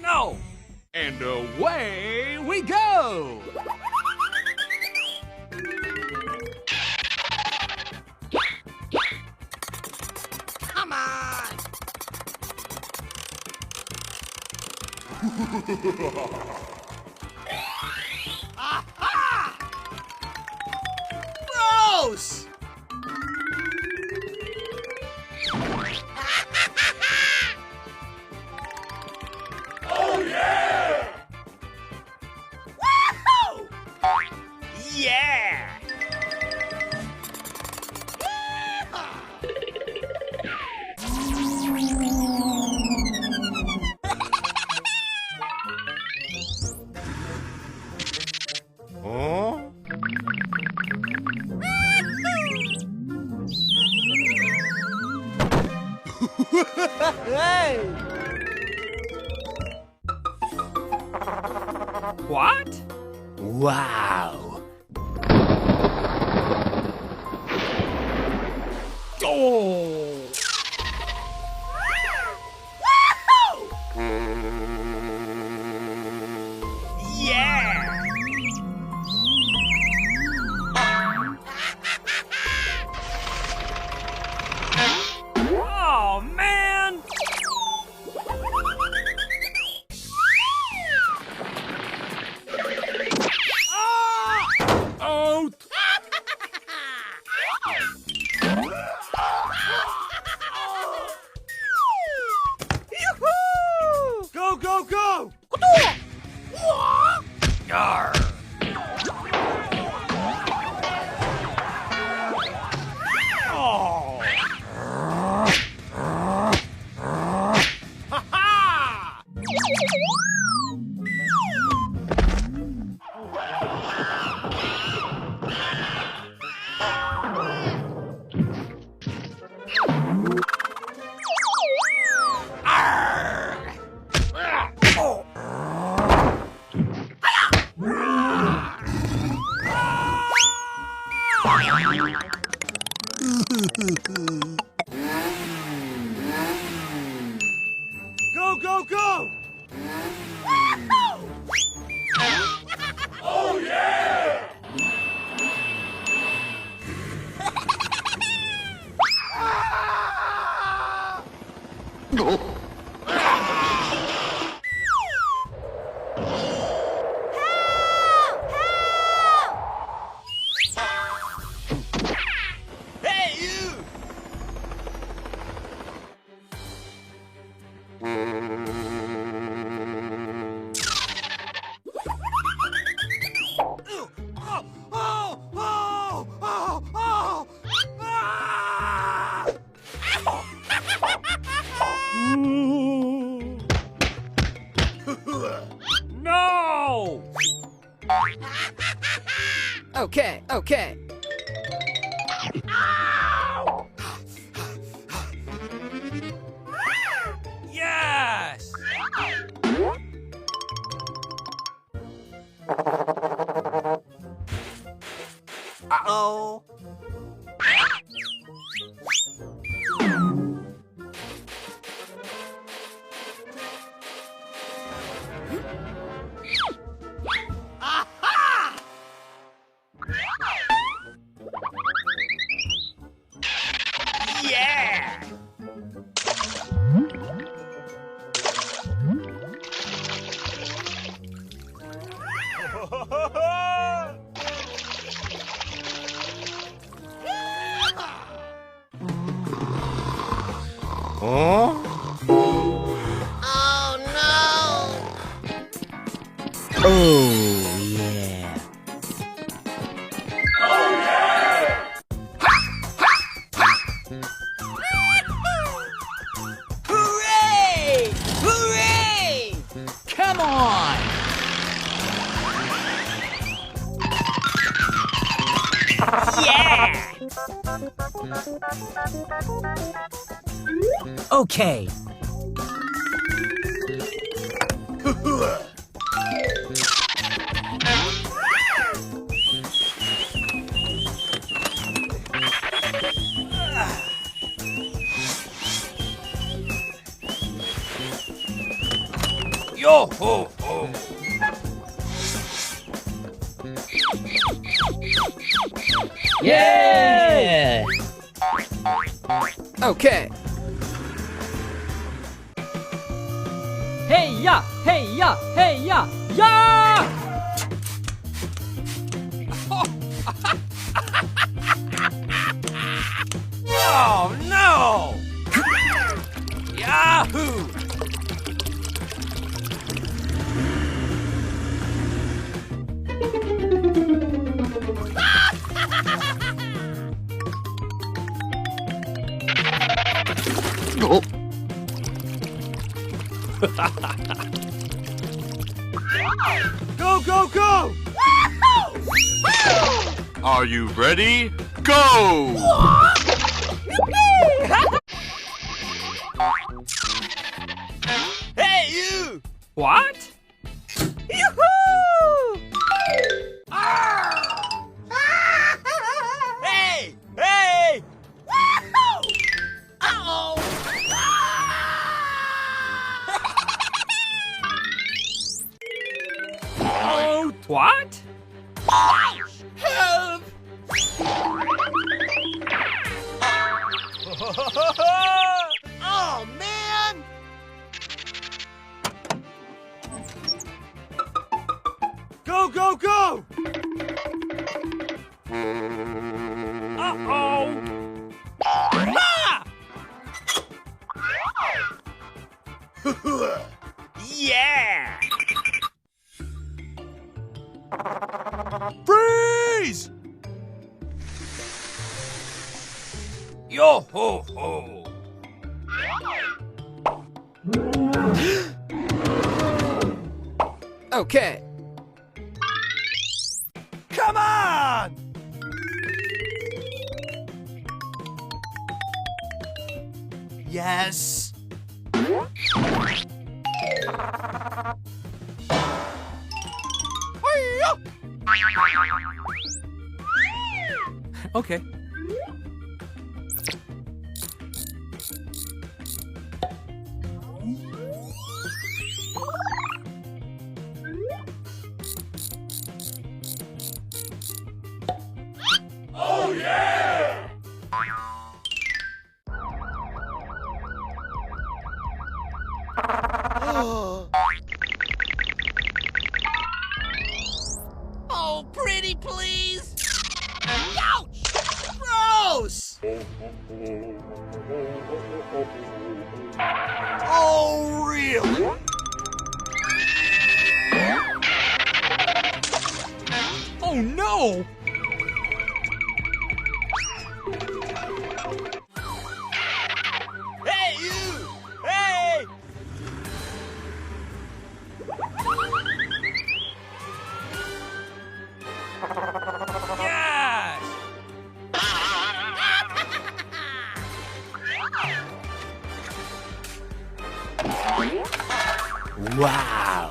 No! And away we go! Come on! Aha! Gross! Oh yeah! Woohoo! Yeah! Hey! What? Wow! Oh! Yeah! Oh, man! Out! Yoo-hoo! Go, go, go! Yarr! Oh! Ha-ha! Go, go, go! Oh, yeah! Hey, you! No! Okay, okay. Yes! Uh-oh. Aha! Yeah! Huh? Oh no! Oh, yeah. Hooray! Hooray! Come on! Yeah! Okay. Yo ho ho! Yeah! Okay. Hey ya! Hey ya! Hey ya! Ya! Oh no! Yahoo! Oh. Go, go, go! Are you ready? Go! Hey, you! What? Yoo-hoo! Hey! Hey! Uh-oh! Oh, what? Help! Oh, man! Go, go, go! Uh-oh. Ah! Yeah! Freeze! Yo ho ho! Okay. Come on! Yes. Okay. Oh, pretty please! Ouch! Gross! Oh, really? Oh no! Hey, you! Hey! Yes! Wow.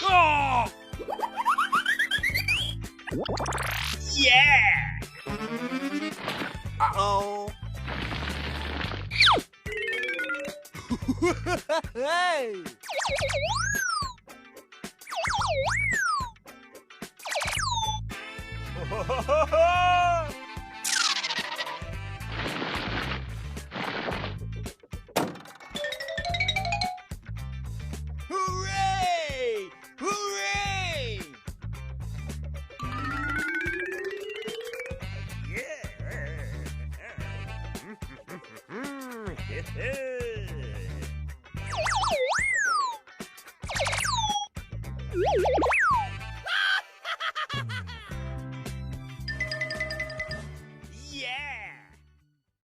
Oh! Yeah! Uh-oh. Hey! Hooray! Hooray!